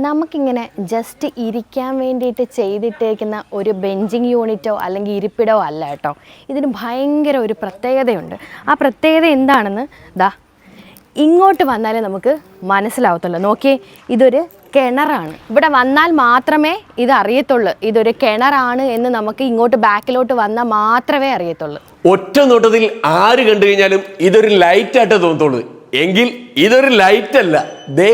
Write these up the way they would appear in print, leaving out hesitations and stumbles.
നമുക്കിങ്ങനെ ജസ്റ്റ് ഇരിക്കാൻ വേണ്ടിയിട്ട് ചെയ്തിട്ടേക്കുന്ന ഒരു ബെഞ്ചിങ് യൂണിറ്റോ അല്ലെങ്കിൽ ഇരിപ്പിടോ അല്ല കേട്ടോ. ഇതിന് ഭയങ്കര ഒരു പ്രത്യേകതയുണ്ട്. ആ പ്രത്യേകത എന്താണെന്ന് ഇങ്ങോട്ട് വന്നാലേ നമുക്ക് മനസ്സിലാവത്തുള്ളൂ. നോക്കിയേ, ഇതൊരു കിണറാണ്. ഇവിടെ വന്നാൽ മാത്രമേ ഇത് അറിയത്തുള്ളൂ ഇതൊരു കിണറാണ് എന്ന്. നമുക്ക് ഇങ്ങോട്ട് ബാക്കിലോട്ട് വന്നാൽ മാത്രമേ അറിയത്തുള്ളൂ. ഒറ്റ നോട്ടത്തിൽ ആര് കണ്ടു കഴിഞ്ഞാലും ഇതൊരു ലൈറ്റ് ആയിട്ട് തോന്നത്തുള്ളൂ. എങ്കിൽ ഇതൊരു ലൈറ്റ് അല്ല. ദേ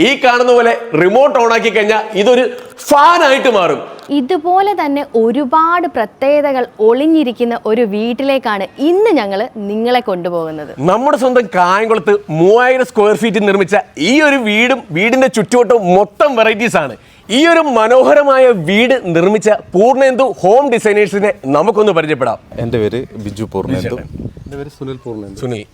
ഈ കാണുന്ന പോലെ റിമോട്ട് ഓൺ ആക്കി കഴിഞ്ഞാൽ ഇതൊരു ഫാനായിട്ട് മാറും. ഇതുപോലെ തന്നെ ഒരുപാട് പ്രത്യേകതകൾ ഒളിഞ്ഞിരിക്കുന്ന ഒരു വീട്ടിലേക്കാണ് ഇന്ന് ഞങ്ങൾ നിങ്ങളെ കൊണ്ടുപോകുന്നത്. നമ്മുടെ സ്വന്തം കായംകുളത്ത് 3000 സ്ക്വയർ ഫീറ്റ് നിർമ്മിച്ച ഈ ഒരു വീടും വീടിന്റെ ചുറ്റുവട്ടവും മൊത്തം വെറൈറ്റീസ് ആണ്. ഈ ഒരു മനോഹരമായ വീട് നിർമ്മിച്ച പൂർണ്ണേന്ദു ഹോം ഡിസൈനേഴ്സിനെ നമുക്കൊന്ന് പരിചയപ്പെടാം. എൻ്റെ പേര് ബിജു പൂർണ്ണേന്ദു. എൻ്റെ പേര് സുനിൽ പൂർണ്ണേന്ദു. സുനിൽ,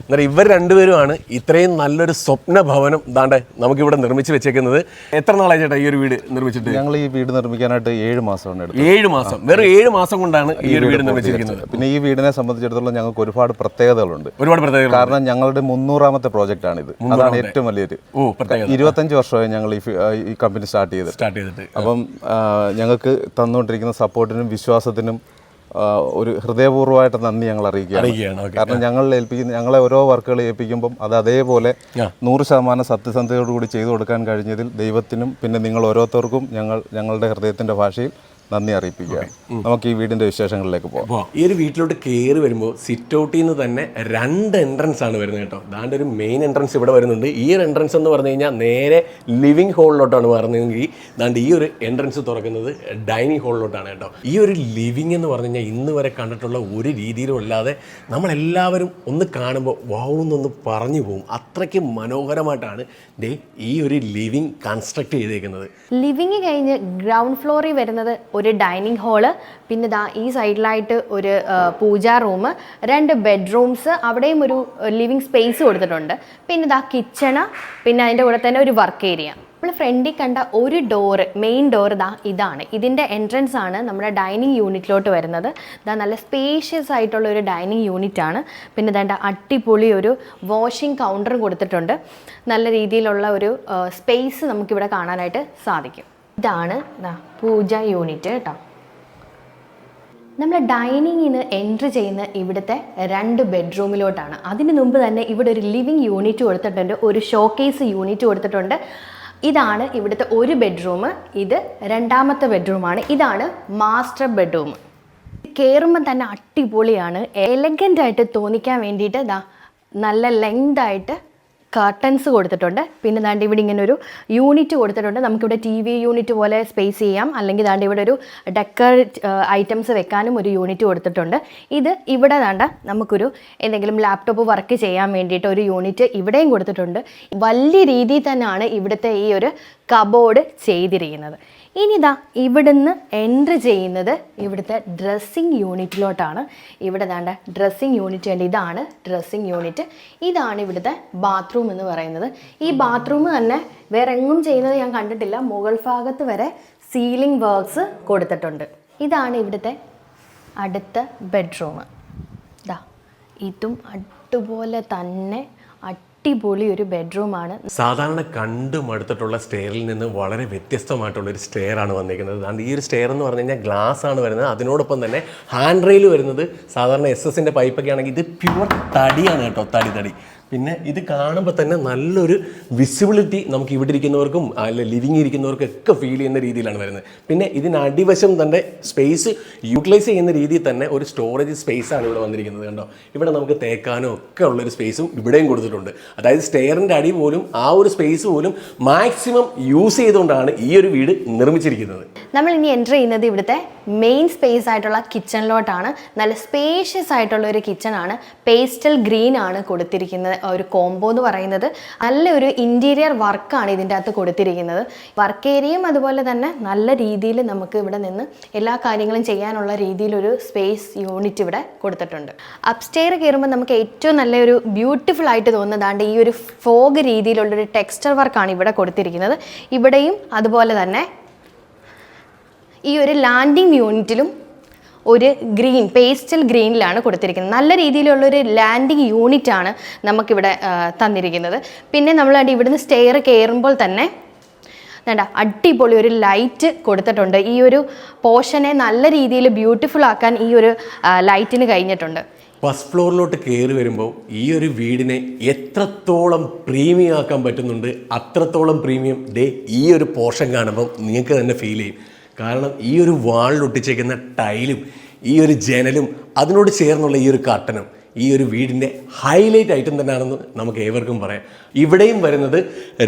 എന്നാൽ ഇവർ രണ്ടുപേരുമാണ് ഇത്രയും നല്ലൊരു സ്വപ്ന ഭവനം ദാണ്ടെ നമുക്കിവിടെ നിർമ്മിച്ച് വെച്ചേക്കുന്നത്. എത്ര നാളായി ചേട്ടാ ഈ ഒരു വീട് നിർമ്മിച്ചിട്ട്? ഞങ്ങൾ ഈ വീട് നിർമ്മിക്കാനായിട്ട് 7 മാസമാണ് എടുത്തത്. 7 മാസം, വെറും 7 മാസം കൊണ്ടാണ് ഈ ഒരു വീട് നിർമ്മിച്ചിരിക്കുന്നത്. പിന്നെ ഈ വീടിനെ സംബന്ധിച്ചിടത്തോളം ഞങ്ങൾക്ക് ഒരുപാട് പ്രത്യേകതകളുണ്ട്. കാരണം ഞങ്ങളുടെ 300ാമത്തെ പ്രോജക്റ്റ് ആണിത്. അതാണ് ഏറ്റവും വലിയൊരു 25 വർഷമായി ഞങ്ങൾ ഈ കമ്പനി സ്റ്റാർട്ട് ചെയ്തിട്ട്. അപ്പം ഞങ്ങൾക്ക് തന്നുകൊണ്ടിരിക്കുന്ന സപ്പോർട്ടിനും വിശ്വാസത്തിനും ഒരു ഹൃദയപൂർവ്വമായിട്ട് നന്ദി ഞങ്ങൾ അറിയിക്കുകയാണ്. കാരണം ഞങ്ങളെ ഓരോ വർക്കുകൾ ഏൽപ്പിക്കുമ്പം അത് അതേപോലെ 100% സത്യസന്ധതയോടുകൂടി ചെയ്തു കൊടുക്കാൻ കഴിഞ്ഞതിൽ ദൈവത്തിനും പിന്നെ നിങ്ങൾ ഓരോരുത്തർക്കും ഞങ്ങളുടെ ഹൃദയത്തിൻ്റെ ഭാഷയിൽ നന്ദി അറിയിപ്പിക്കുക. നമുക്ക് ഈ വീടിന്റെ വിശേഷങ്ങളിലേക്ക് പോകാം. ഈ ഒരു വീട്ടിലോട്ട് കയറി വരുമ്പോൾ സിറ്റ് ഔട്ടിൽ നിന്ന് തന്നെ 2 എൻട്രൻസ് ആണ് വരുന്നത് കേട്ടോ. അതാണ്ട് ഒരു മെയിൻ എൻട്രൻസ് ഇവിടെ വരുന്നുണ്ട്. ഈ ഒരു എൻട്രൻസ് എന്ന് പറഞ്ഞു കഴിഞ്ഞാൽ നേരെ ലിവിങ് ഹോളിലോട്ടാണ് പറഞ്ഞതെങ്കിൽ ദാണ്ട് ഈ ഒരു എൻട്രൻസ് തുറക്കുന്നത് ഡൈനിങ് ഹോളിലോട്ടാണ് കേട്ടോ. ഈ ഒരു ലിവിങ് എന്ന് പറഞ്ഞു കഴിഞ്ഞാൽ ഇന്ന് വരെ കണ്ടിട്ടുള്ള ഒരു രീതിയിലും അല്ലാതെ നമ്മളെല്ലാവരും ഒന്ന് കാണുമ്പോൾ വാവെന്നൊന്ന് പറഞ്ഞു പോകും. അത്രയ്ക്ക് മനോഹരമായിട്ടാണ് ഈ ഒരു ലിവിങ് കൺസ്ട്രക്ട് ചെയ്തേക്കുന്നത്. ലിവിങ് കഴിഞ്ഞ് ഗ്രൗണ്ട് ഫ്ലോറിൽ വരുന്നത് ഒരു ഡൈനിങ് ഹാള്, പിന്നെ ഈ സൈഡിലായിട്ട് ഒരു പൂജാ റൂം, 2 ബെഡ്റൂംസ്, അവിടെയും ഒരു ലിവിങ് സ്പേസ് കൊടുത്തിട്ടുണ്ട്. പിന്നെ കിച്ചണ്, പിന്നെ അതിൻ്റെ കൂടെ തന്നെ ഒരു വർക്ക് ഏരിയ. നമ്മൾ ഫ്രണ്ടിൽ കണ്ട ഒരു ഡോറ്, മെയിൻ ഡോർ ഇതാണ്. ഇതിൻ്റെ എൻട്രൻസ് ആണ് നമ്മുടെ ഡൈനിങ് യൂണിറ്റിലോട്ട് വരുന്നത്. നല്ല സ്പേഷ്യസ് ആയിട്ടുള്ള ഒരു ഡൈനിങ് യൂണിറ്റ് ആണ്. പിന്നെ അടിപൊളി ഒരു വാഷിംഗ് കൗണ്ടറും കൊടുത്തിട്ടുണ്ട്. നല്ല രീതിയിലുള്ള ഒരു സ്പേസ് നമുക്കിവിടെ കാണാനായിട്ട് സാധിക്കും. ഇതാണ് പൂജ യൂണിറ്റ് കേട്ടോ. നമ്മൾ ഡൈനിങ്ങിന് എൻട്രി ചെയ്യുന്ന ഇവിടുത്തെ 2 ബെഡ്റൂമിലോട്ടാണ്. അതിന് മുമ്പ് തന്നെ ഇവിടെ ഒരു ലിവിങ് യൂണിറ്റ് കൊടുത്തിട്ടുണ്ട്, ഒരു ഷോക്കേസ് യൂണിറ്റ് കൊടുത്തിട്ടുണ്ട്. ഇതാണ് ഇവിടുത്തെ ഒരു ബെഡ്റൂം. ഇത് 2ാമത്തെ ബെഡ്റൂമാണ്. ഇതാണ് മാസ്റ്റർ ബെഡ്റൂം. കയറുമ്പോൾ തന്നെ അടിപൊളിയാണ്. എലഗൻ്റ് ആയിട്ട് തോന്നിക്കാൻ വേണ്ടിയിട്ട് നല്ല ലെങ്ത് ആയിട്ട് കർട്ടൻസ് കൊടുത്തിട്ടുണ്ട്. പിന്നെ ഇവിടെ ഇങ്ങനെ ഒരു യൂണിറ്റ് കൊടുത്തിട്ടുണ്ട്. നമുക്കിവിടെ TV യൂണിറ്റ് പോലെ സ്പേസ് ചെയ്യാം, അല്ലെങ്കിൽ ഇവിടെ ഒരു ഡെക്കർ ഐറ്റംസ് വെക്കാനും ഒരു യൂണിറ്റ് കൊടുത്തിട്ടുണ്ട്. ഇവിടെ നമുക്കൊരു എന്തെങ്കിലും ലാപ്ടോപ്പ് വർക്ക് ചെയ്യാൻ വേണ്ടിയിട്ട് ഒരു യൂണിറ്റ് ഇവിടെയും കൊടുത്തിട്ടുണ്ട്. വലിയ രീതിയിൽ തന്നെയാണ് ഇവിടുത്തെ ഈ ഒരു കബോർഡ് ചെയ്തിരിക്കുന്നത്. ഇനി ഇവിടുന്ന് എൻട്രി ചെയ്യുന്നത് ഇവിടുത്തെ ഡ്രസ്സിങ് യൂണിറ്റിലോട്ടാണ്. ഇവിടെ ഡ്രസ്സിങ് യൂണിറ്റ് ഉണ്ട്. ഇതാണ് ഡ്രസ്സിങ് യൂണിറ്റ്. ഇതാണ് ഇവിടുത്തെ ബാത്റൂം എന്ന് പറയുന്നത്. ഈ ബാത്റൂം തന്നെ വേറെ എങ്ങും ചെയ്യുന്നത് ഞാൻ കണ്ടിട്ടില്ല. മുകൾ ഭാഗത്ത് വരെ സീലിംഗ് വർക്ക്സ് കൊടുത്തിട്ടുണ്ട്. ഇതാണ് ഇവിടുത്തെ അടുത്ത ബെഡ്റൂം. ഇതും അതുപോലെ തന്നെ അടിപൊളി ഒരു ബെഡ്റൂമാണ്. സാധാരണ കണ്ടു മടുത്തിട്ടുള്ള സ്റ്റെയറിൽ നിന്ന് വളരെ വ്യത്യസ്തമായിട്ടുള്ള ഒരു സ്റ്റെയർ ആണ് വന്നിരിക്കുന്നത്. അതുകൊണ്ട് ഈ ഒരു സ്റ്റെയർ എന്ന് പറഞ്ഞു കഴിഞ്ഞാൽ ഗ്ലാസ് ആണ് വരുന്നത്. അതിനോടൊപ്പം തന്നെ ഹാൻഡ് റെയിൽ വരുന്നത് സാധാരണ SS-ൻ്റെ പൈപ്പൊക്കെ ആണെങ്കിൽ ഇത് പ്യുവർ തടിയാണ് കേട്ടോ. തടി. പിന്നെ ഇത് കാണുമ്പോൾ തന്നെ നല്ലൊരു വിസിബിലിറ്റി നമുക്ക് ഇവിടെ ഇരിക്കുന്നവർക്കും അല്ല ലിവിങ് ഇരിക്കുന്നവർക്കും ഒക്കെ ഫീൽ ചെയ്യുന്ന രീതിയിലാണ് വരുന്നത്. പിന്നെ ഇതിന് അടിവശം തന്നെ സ്പേസ് യൂട്ടിലൈസ് ചെയ്യുന്ന രീതിയിൽ തന്നെ ഒരു സ്റ്റോറേജ് സ്പേസാണ് ഇവിടെ വന്നിരിക്കുന്നത്. കണ്ടോ, ഇവിടെ നമുക്ക് തേക്കാനും ഒക്കെ ഉള്ളൊരു സ്പേസും ഇവിടെയും കൊടുത്തിട്ടുണ്ട്. അതായത് സ്റ്റെയറിൻ്റെ അടി പോലും ആ ഒരു സ്പേസ് പോലും മാക്സിമം യൂസ് ചെയ്തുകൊണ്ടാണ് ഈ ഒരു വീട് നിർമ്മിച്ചിരിക്കുന്നത്. നമ്മൾ ഇനി എൻ്റർ ചെയ്യുന്നത് ഇവിടുത്തെ മെയിൻ സ്പേസ് ആയിട്ടുള്ള കിച്ചണിലോട്ടാണ്. നല്ല സ്പേഷ്യസ് ആയിട്ടുള്ള ഒരു കിച്ചണാണ്. പേസ്റ്റൽ ഗ്രീൻ ആണ് കൊടുത്തിരിക്കുന്നത്. ഒരു കോംബോ എന്ന് പറയുന്നത് നല്ലൊരു ഇൻറ്റീരിയർ വർക്കാണ് ഇതിൻ്റെ അകത്ത് കൊടുത്തിരിക്കുന്നത്. വർക്ക് ഏരിയയും അതുപോലെ തന്നെ നല്ല രീതിയിൽ നമുക്ക് ഇവിടെ നിന്ന് എല്ലാ കാര്യങ്ങളും ചെയ്യാനുള്ള രീതിയിലൊരു സ്പേസ് യൂണിറ്റ് ഇവിടെ കൊടുത്തിട്ടുണ്ട്. അപ്സ്റ്റെയർ കയറുമ്പോൾ നമുക്ക് ഏറ്റവും നല്ലൊരു ബ്യൂട്ടിഫുൾ ആയിട്ട് തോന്നുന്നതാണ്ട് ഈ ഒരു ഫോഗ് രീതിയിലുള്ളൊരു ടെക്സ്ചർ വർക്കാണ് ഇവിടെ കൊടുത്തിരിക്കുന്നത്. ഇവിടെയും അതുപോലെ തന്നെ ഈ ഒരു ലാൻഡിംഗ് യൂണിറ്റിലും ഒരു ഗ്രീൻ പേസ്റ്റൽ ഗ്രീനിലാണ് കൊടുത്തിരിക്കുന്നത്. നല്ല രീതിയിലുള്ളൊരു ലാൻഡിങ് യൂണിറ്റാണ് നമുക്കിവിടെ തന്നിരിക്കുന്നത്. പിന്നെ നമ്മൾ ഇവിടുന്ന് സ്റ്റെയർ കയറുമ്പോൾ തന്നെ വേണ്ട അടിപൊളി ഒരു ലൈറ്റ് കൊടുത്തിട്ടുണ്ട്. ഈ ഒരു പോർഷനെ നല്ല രീതിയിൽ ബ്യൂട്ടിഫുൾ ആക്കാൻ ഈ ഒരു ലൈറ്റിന് കഴിഞ്ഞിട്ടുണ്ട്. ഫസ്റ്റ് ഫ്ലോറിലോട്ട് കയറി വരുമ്പോൾ ഈ ഒരു വീടിനെ എത്രത്തോളം പ്രീമിയം ആക്കാൻ പറ്റുന്നുണ്ട് അത്രത്തോളം പ്രീമിയം ഈ ഒരു പോർഷൻ കാണുമ്പോൾ നിങ്ങൾക്ക് തന്നെ ഫീൽ ചെയ്യും. കാരണം ഈ ഒരു വാളിൽ ഒട്ടിച്ചേക്കുന്ന ടൈലും ഈ ഒരു ജനലും അതിനോട് ചേർന്നുള്ള ഈ ഒരു കർട്ടനും ഈ ഒരു വീടിൻ്റെ ഹൈലൈറ്റ് ഐറ്റം തന്നെയാണെന്ന് നമുക്ക് ഏവർക്കും പറയാം. ഇവിടെയും വരുന്നത്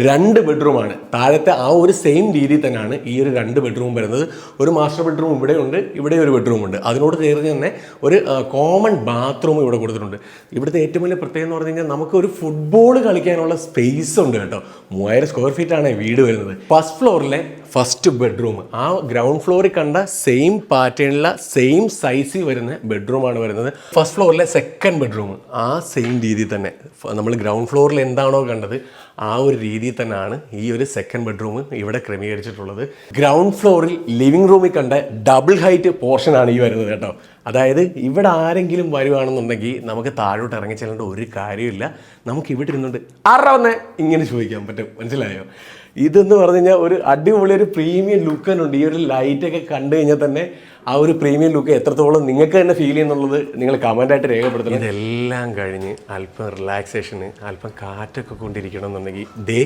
2 ബെഡ്റൂമാണ്. താഴത്തെ ആ ഒരു സെയിം രീതിയിൽ തന്നെയാണ് ഈ ഒരു 2 ബെഡ്റൂം വരുന്നത്. ഒരു മാസ്റ്റർ ബെഡ്റൂം ഇവിടെയുണ്ട്, ഇവിടെ ഒരു ബെഡ്റൂമുണ്ട്. അതിനോട് ചേർന്ന് തന്നെ ഒരു കോമൺ ബാത്റൂം ഇവിടെ കൊടുത്തിട്ടുണ്ട്. ഇവിടുത്തെ ഏറ്റവും വലിയ പ്രത്യേകത എന്ന് പറഞ്ഞു കഴിഞ്ഞാൽ നമുക്ക് ഒരു ഫുട്ബോൾ കളിക്കാനുള്ള സ്പേസ് ഉണ്ട് കേട്ടോ. 3000 സ്ക്വയർ ഫീറ്റാണ് വീട് വരുന്നത്. ഫസ്റ്റ് ഫ്ലോറിലെ ഫസ്റ്റ് ബെഡ്റൂം ആ ഗ്രൗണ്ട് ഫ്ലോറിൽ കണ്ട സെയിം പാറ്റേണിലുള്ള സെയിം സൈസിൽ വരുന്ന ബെഡ്റൂമാണ് വരുന്നത്. ഫസ്റ്റ് ഫ്ലോറിലെ സെക്കൻഡ് ബെഡ്റൂം ആ സെയിം രീതിയിൽ തന്നെ നമ്മൾ ഗ്രൗണ്ട് ഫ്ലോറിൽ എന്താണോ കണ്ടത് ആ ഒരു രീതിയിൽ തന്നെയാണ് ഈ ഒരു സെക്കൻഡ് ബെഡ്റൂം ഇവിടെ ക്രമീകരിച്ചിട്ടുള്ളത്. ഗ്രൗണ്ട് ഫ്ലോറിൽ ലിവിംഗ് റൂമിൽ കണ്ട ഡബിൾ ഹൈറ്റ് പോർഷനാണ് ഈ വരുന്നത് കേട്ടോ. അതായത് ഇവിടെ ആരെങ്കിലും വരുവാണെന്നുണ്ടെങ്കിൽ നമുക്ക് താഴോട്ട് ഇറങ്ങി ചെല്ലേണ്ട ഒരു കാര്യമില്ല. നമുക്ക് ഇവിടെ ഇരുന്നുകൊണ്ട് ആറാവുന്നേ ഇങ്ങനെ ചോദിക്കാൻ പറ്റും. മനസ്സിലായോ? ഇതെന്ന് പറഞ്ഞു കഴിഞ്ഞാൽ ഒരു അടിപൊളി ഒരു പ്രീമിയം ലുക്ക് തന്നെ ഉണ്ട്. ഈ ഒരു ലൈറ്റൊക്കെ കണ്ടു കഴിഞ്ഞാൽ തന്നെ ആ ഒരു പ്രീമിയം ലുക്ക് എത്രത്തോളം നിങ്ങൾക്ക് തന്നെ ഫീൽ ചെയ്യുന്നുള്ളത് നിങ്ങൾ കമൻ്റായിട്ട് രേഖപ്പെടുത്തണം. ഇതെല്ലാം കഴിഞ്ഞ് അല്പം റിലാക്സേഷന് അല്പം കാറ്റൊക്കെ കൊണ്ടിരിക്കണം എന്നുണ്ടെങ്കിൽ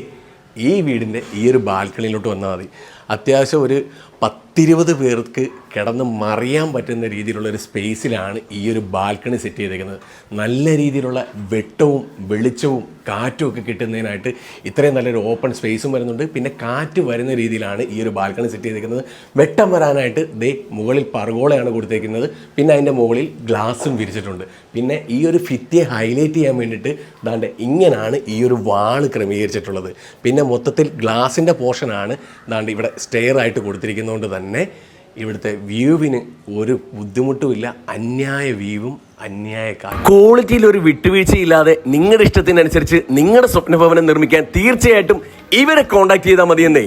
ഈ വീടിൻ്റെ ഈ ഒരു ബാൽക്കണിയിലോട്ട് വന്നാൽ മതി. അത്യാവശ്യം ഒരു 10-20 പേർക്ക് കിടന്ന് മറിയാൻ പറ്റുന്ന രീതിയിലുള്ള ഒരു സ്പേസിലാണ് ഈ ഒരു ബാൽക്കണി സെറ്റ് ചെയ്തേക്കുന്നത്. നല്ല രീതിയിലുള്ള വെട്ടവും വെളിച്ചവും കാറ്റും ഒക്കെ കിട്ടുന്നതിനായിട്ട് ഇത്രയും നല്ലൊരു ഓപ്പൺ സ്പേസും വരുന്നുണ്ട്. പിന്നെ കാറ്റ് വരുന്ന രീതിയിലാണ് ഈ ഒരു ബാൽക്കണി സെറ്റ് ചെയ്തേക്കുന്നത്. വെട്ടം വരാനായിട്ട് മുകളിൽ പർഗോളയാണ് കൊടുത്തേക്കുന്നത്. പിന്നെ അതിൻ്റെ മുകളിൽ ഗ്ലാസും വിരിച്ചിട്ടുണ്ട്. പിന്നെ ഈ ഒരു ഭിത്തിയെ ഹൈലൈറ്റ് ചെയ്യാൻ വേണ്ടിയിട്ട് ഇങ്ങനെയാണ് ഈ ഒരു വാള് ക്രമീകരിച്ചിട്ടുള്ളത്. പിന്നെ മൊത്തത്തിൽ ഗ്ലാസിൻ്റെ പോർഷനാണ് ഇവിടെ സ്റ്റെയർ ആയിട്ട് കൊടുത്തിരിക്കുന്നതുകൊണ്ട് തന്നെ ഇവിടുത്തെ വ്യൂവിന് ഒരു ബുദ്ധിമുട്ടുമില്ല. അന്യായ വ്യൂവും അന്യായ ക്വാളിറ്റിയിൽ ഒരു വിട്ടുവീഴ്ചയില്ലാതെ നിങ്ങളുടെ ഇഷ്ടത്തിനനുസരിച്ച് നിങ്ങളുടെ സ്വപ്ന ഭവനം നിർമ്മിക്കാൻ തീർച്ചയായിട്ടും ഇവരെ കോൺടാക്ട് ചെയ്താൽ മതിയെന്നേ.